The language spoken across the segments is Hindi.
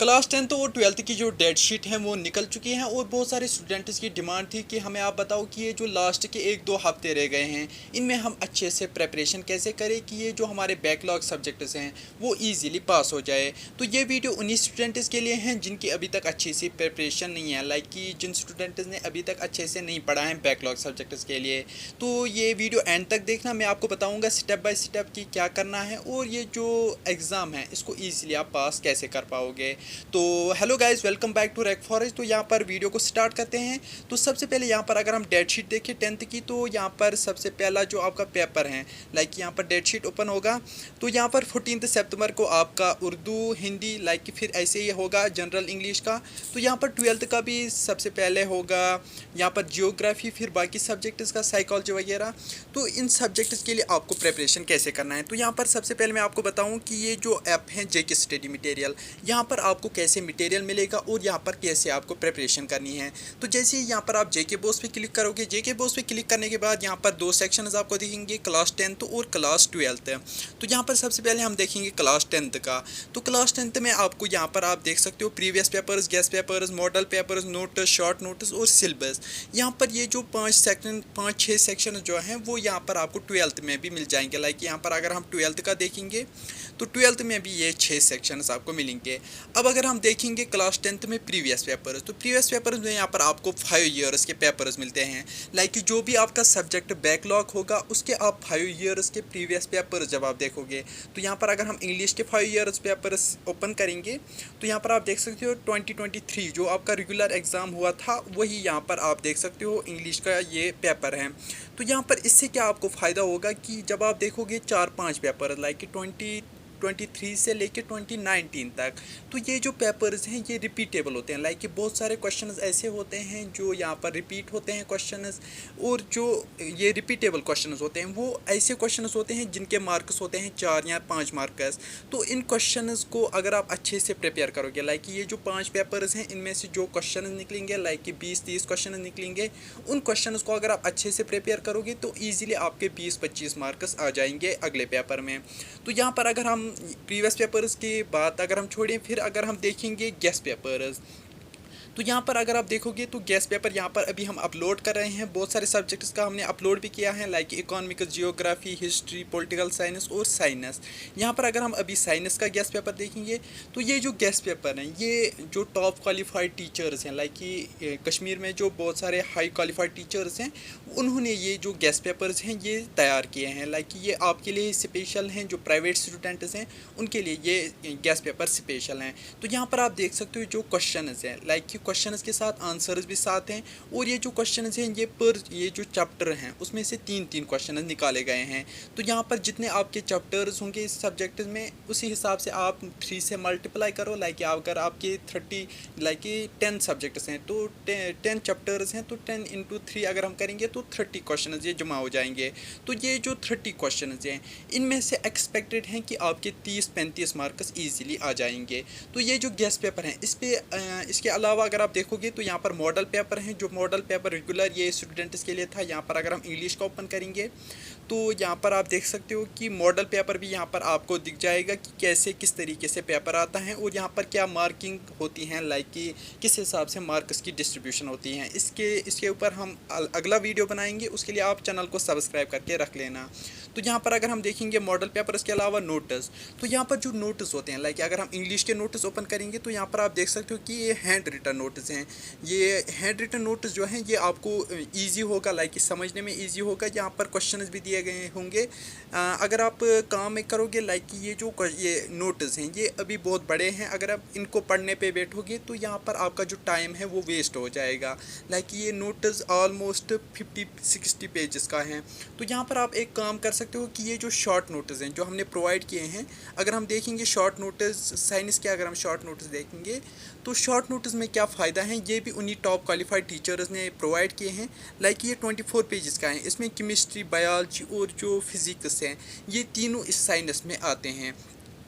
क्लास 10th और 12th की जो डेट शीट हैं वो निकल चुकी हैं और बहुत सारे स्टूडेंट्स की डिमांड थी कि हमें आप बताओ कि ये जो लास्ट के 1-2 हफ्ते रह गए हैं इनमें हम अच्छे से प्रिपरेशन कैसे करें कि ये जो हमारे बैकलॉग सब्जेक्ट्स हैं वो इजीली पास हो जाए। तो ये वीडियो उन्हीं स्टूडेंट्स के लिए हैं जिनकी अभी तक अच्छी सी प्रिपरेशन नहीं है, लाइक कि जिन स्टूडेंट्स ने अभी तक अच्छे से नहीं पढ़ा है बैकलॉग सब्जेक्ट्स के लिए। तो ये वीडियो एंड तक देखना, मैं आपको बताऊँगा स्टेप बाय स्टेप कि क्या करना है और ये जो एग्ज़ाम है इसको ईजिली आप पास कैसे कर पाओगे। तो hello guys, welcome back to rack forest. तो यहाँ पर वीडियो को स्टार्ट करते हैं। तो सबसे पहले यहाँ पर अगर हम डेट शीट देखें 10th की, तो यहाँ पर सबसे पहला जो आपका पेपर है, लाइक यहाँ पर डेट शीट ओपन होगा। तो यहाँ पर 14 सितंबर को आपका उर्दू, हिंदी, लाइक फिर ऐसे ही होगा जनरल इंग्लिश का। तो यहाँ पर 12th का भी सबसे पहले होगा, यहाँ पर जियोग्राफी, फिर बाकी सब्जेक्ट्स का साइकोलॉजी वगैरह। तो इन सब्जेक्ट्स के लिए आपको प्रिपरेशन कैसे करना है, तो यहाँ पर सबसे पहले मैं आपको बताऊँ कि ये जो ऐप है जेके स्टडी मटेरियल, यहाँ पर आपको कैसे मटेरियल मिलेगा और यहाँ पर कैसे आपको प्रिपरेशन करनी है। तो जैसे ही यहाँ पर आप जेके बॉस पे क्लिक करोगे, जेके बॉस पे क्लिक करने के बाद यहाँ पर दो सेक्शंस आपको दिखेंगे, क्लास 10th और क्लास 12th। तो यहाँ पर सबसे पहले हम देखेंगे क्लास 10th का। तो क्लास 10th में आपको यहाँ पर आप देख सकते हो previous papers, guest papers, model papers, notes, short notes और सिलेबस। यहाँ पर ये जो 5-6 सेक्शन जो हैं वो यहाँ पर आपको 12th में भी मिल जाएंगे। लाइक यहाँ पर अगर हम 12th का देखेंगे तो 12th में भी ये 6 सेक्शंस आपको मिलेंगे। अब अगर हम देखेंगे क्लास 10th में प्रीवियस पेपर्स, तो प्रीवियस पेपर्स में यहाँ पर आपको 5 ईयर्स के पेपर्स मिलते हैं। लाइक जो भी आपका सब्जेक्ट बैकलॉग होगा उसके आप 5 ईयर्स के प्रीवियस पेपर्स जब आप देखोगे, तो यहाँ पर अगर हम इंग्लिश के 5 ईयर्स पेपर्स ओपन करेंगे तो यहाँ पर आप देख सकते हो 2023 जो आपका रेगुलर एग्ज़ाम हुआ था वही यहाँ पर आप देख सकते हो इंग्लिश का ये पेपर है। तो यहाँ पर इससे क्या आपको फ़ायदा होगा कि जब आप देखोगे 4-5 पेपर, लाइक कि 2023 से लेके 2019 तक, तो ये जो पेपर्स हैं ये रिपीटेबल होते हैं। लाइक कि बहुत सारे क्वेश्चंस ऐसे होते हैं जो यहाँ पर रिपीट होते हैं क्वेश्चंस, और जो ये रिपीटेबल क्वेश्चंस होते हैं वो ऐसे क्वेश्चंस होते हैं जिनके मार्क्स होते हैं 4 या 5 मार्क्स। तो इन क्वेश्चंस को अगर आप अच्छे से प्रिपेयर करोगे, लाइक कि ये जो 5 पेपर्स हैं इनमें से जो क्वेश्चन निकलेंगे, लाइक कि 20-30 क्वेश्चन निकलेंगे, उन क्वेश्चन को अगर आप अच्छे से प्रिपेयर करोगे तो ईजिली आपके 20-25 मार्क्स आ जाएंगे अगले पेपर में। तो यहाँ पर अगर हम प्रीवियस पेपर्स की बात अगर हम छोड़ें, फिर अगर हम देखेंगे गेस्ट पेपर्स, तो यहाँ पर अगर आप देखोगे तो गेस्ट पेपर यहाँ पर अभी हम अपलोड कर रहे हैं। बहुत सारे सब्जेक्ट्स का हमने अपलोड भी किया है, like economics, geography, history, political science और साइंस। यहाँ पर अगर हम अभी साइंस का गेस्ट पेपर देखेंगे तो ये जो गेस्ट पेपर हैं ये जो टॉप क्वालिफाइड टीचर्स हैं, लाइक कि कश्मीर में जो बहुत सारे हाई क्वालिफाइड टीचर्स हैं उन्होंने ये जो गेस्ट पेपर्स हैं ये तैयार किए हैं। लाइक कि ये आपके लिए स्पेशल हैं, जो प्राइवेट स्टूडेंट्स हैं उनके लिए ये गेस्ट पेपर स्पेशल हैं। तो यहाँ पर आप देख सकते हो जो क्वेश्चन हैं, लाइक कि क्वेश्चंस के साथ आंसर्स भी साथ हैं, और ये जो क्वेश्चंस हैं ये जो चैप्टर हैं उसमें से 3-3 क्वेश्चन निकाले गए हैं। तो यहाँ पर जितने आपके चैप्टर्स होंगे इस सब्जेक्ट में उसी हिसाब से आप 3 से मल्टीप्लाई करो। लाइक अगर आपके 10 सब्जेक्ट्स हैं तो 10 चैप्टर्स हैं तो 10 × 3 अगर हम करेंगे तो 30 क्वेश्चन ये जमा हो जाएंगे। तो ये जो 30 क्वेश्चन हैं इनमें से एक्सपेक्टेड हैं कि आपके 30-35 मार्क्स ईजिली आ जाएंगे। तो ये जो गेस्ट पेपर हैं इसके अलावा अगर आप देखोगे तो यहाँ पर मॉडल पेपर हैं, जो मॉडल पेपर रेगुलर ये स्टूडेंट्स के लिए था। यहाँ पर अगर हम इंग्लिश का ओपन करेंगे तो यहाँ पर आप देख सकते हो कि मॉडल पेपर भी यहाँ पर आपको दिख जाएगा कि कैसे किस तरीके से पेपर आता है और यहाँ पर क्या मार्किंग होती हैं, लाइक कि किस हिसाब से मार्क्स की डिस्ट्रीब्यूशन होती हैं। इसके ऊपर हम अगला वीडियो बनाएंगे, उसके लिए आप चैनल को सब्सक्राइब करके रख लेना। तो यहाँ पर अगर हम देखेंगे मॉडल पेपर के अलावा नोट्स, तो यहाँ पर जो नोट्स होते हैं, लाइक अगर हम इंग्लिश के नोट्स ओपन करेंगे तो यहाँ पर आप देख सकते हो कि ये हैंड रिटन नोट्स हैं। ये हैंड रिटन नोट्स जो हैं ये आपको ईजी होगा, लाइक समझने में ईजी होगा। यहाँ पर क्वेश्चंस भी दिए गए होंगे। अगर आप काम में करोगे, लाइक ये नोट्स हैं ये अभी बहुत बड़े हैं, अगर आप इनको पढ़ने पे बैठोगे तो यहाँ पर आपका जो टाइम है वो वेस्ट हो जाएगा। लाइक ये नोट्स ऑलमोस्ट 50-60 पेजेस का है। तो यहाँ पर आप एक काम कर सकते हो कि ये जो शॉर्ट नोट्स हैं जो हमने प्रोवाइड किए हैं, अगर हम देखेंगे शॉर्ट नोट्स साइंस के, अगर हम शॉर्ट नोट्स देखेंगे तो शॉर्ट नोट्स में क्या फ़ायदा है, ये भी उन्हीं टॉप क्वालिफाइड टीचर्स ने प्रोवाइड किए हैं। लाइक ये 24 पेजेस का है, इसमें केमिस्ट्री, बायोलॉजी और जो फिज़िक्स हैं ये तीनों इस साइंस में आते हैं।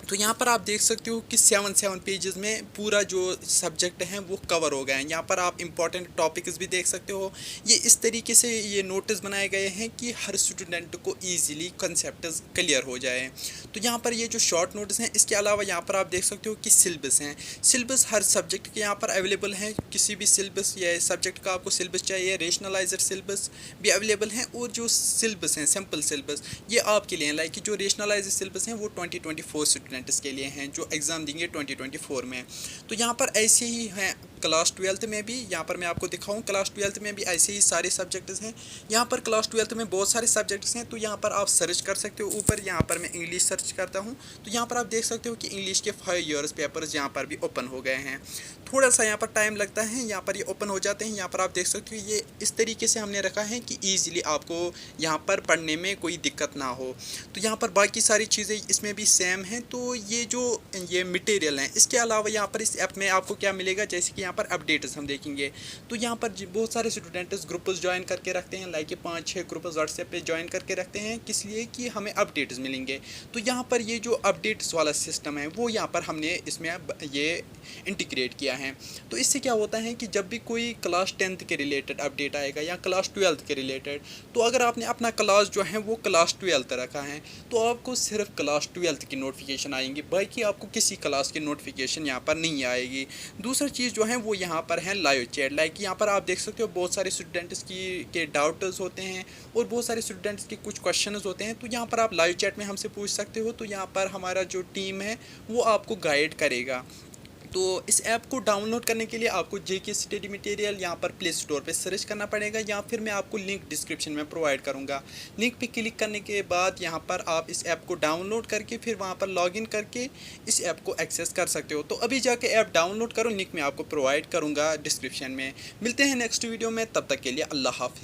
तो यहाँ पर आप देख सकते हो कि 7 पेजेस में पूरा जो सब्जेक्ट है वो कवर हो गए हैं। यहाँ पर आप इंपॉर्टेंट टॉपिक्स भी देख सकते हो। ये इस तरीके से ये नोट्स बनाए गए हैं कि हर स्टूडेंट को इजीली कंसेप्ट क्लियर हो जाए। तो यहाँ पर ये जो शॉर्ट नोट्स हैं, इसके अलावा यहाँ पर आप देख सकते हो कि सिलेबस हैं। सिलेबस हर सब्जेक्ट के यहाँ पर अवेलेबल हैं। किसी भी सिलेबस या सब्जेक्ट का आपको सिलेबस चाहिए, रेशनलाइजर सिलेबस भी अवेलेबल हैं। और जो सिलेबस हैं, सिंपल सिलेबस, ये आपके लिए हैं। लाइक जो रेशनलाइजर सिलेबस हैं वो 2024 स्टूडेंट्स के लिए हैं जो एग्ज़ाम देंगे 2024 में। तो यहाँ पर ऐसे ही हैं क्लास 12th में भी। यहाँ पर मैं आपको दिखाऊँ, क्लास 12th में भी ऐसे ही सारे सब्जेक्ट्स हैं। यहाँ पर क्लास 12th में बहुत सारे सब्जेक्ट्स हैं। तो यहाँ पर आप सर्च कर सकते हो। ऊपर यहाँ पर मैं इंग्लिश सर्च करता हूँ तो यहाँ पर आप देख सकते हो कि इंग्लिश के 5 ईयर्स पेपर्स यहाँ पर भी ओपन हो गए हैं। थोड़ा सा यहाँ पर टाइम लगता है, यहाँ पर ये ओपन हो जाते हैं। यहाँ पर आप देख सकते हो ये इस तरीके से हमने रखा है कि ईजिली आपको यहाँ पर पढ़ने में कोई दिक्कत ना हो। तो यहाँ पर बाकी सारी चीज़ें इसमें भी सेम हैं। तो ये मटेरियल हैं। इसके अलावा यहाँ पर इस ऐप में आपको क्या मिलेगा, जैसे कि यहाँ पर अपडेट्स हम देखेंगे तो यहाँ पर बहुत सारे स्टूडेंट्स ग्रुप्स ज्वाइन करके रखते हैं। लाइक 5-6 ग्रुप्स व्हाट्सएप पे ज्वाइन करके रखते हैं, किस लिए कि हमें अपडेट्स मिलेंगे। तो यहाँ पर ये जो अपडेट्स वाला सिस्टम है वो यहाँ पर हमने इसमें ये इंटीग्रेट किया है। तो इससे क्या होता है कि जब भी कोई क्लास 10th के रिलेटेड अपडेट आएगा या क्लास 12th के रिलेटेड, तो अगर आपने अपना क्लास जो है वो क्लास 12th रखा है तो आपको सिर्फ क्लास 12th की नोटिफिकेशन आएंगी, बाकी आपको किसी क्लास की नोटिफिकेशन यहाँ पर नहीं आएगी। दूसरी चीज़ जो है वो यहाँ पर है लाइव चैट। लाइक यहाँ पर आप देख सकते हो बहुत सारे स्टूडेंट्स के डाउट्स होते हैं और बहुत सारे स्टूडेंट्स के कुछ क्वेश्चंस होते हैं। तो यहाँ पर आप लाइव चैट में हमसे पूछ सकते हो। तो यहाँ पर हमारा जो टीम है वो आपको गाइड करेगा। तो इस ऐप को डाउनलोड करने के लिए आपको जेके स्टडी मटेरियल यहाँ पर प्ले स्टोर पे सर्च करना पड़ेगा, या फिर मैं आपको लिंक डिस्क्रिप्शन में प्रोवाइड करूँगा। लिंक पे क्लिक करने के बाद यहाँ पर आप इस ऐप को डाउनलोड करके फिर वहाँ पर लॉगिन करके इस ऐप को एक्सेस कर सकते हो। तो अभी जाके ऐप डाउनलोड करो, लिंक मैं आपको प्रोवाइड करूँगा डिस्क्रिप्शन में। मिलते हैं नेक्स्ट वीडियो में, तब तक के लिए अल्लाह हाफ़िज़।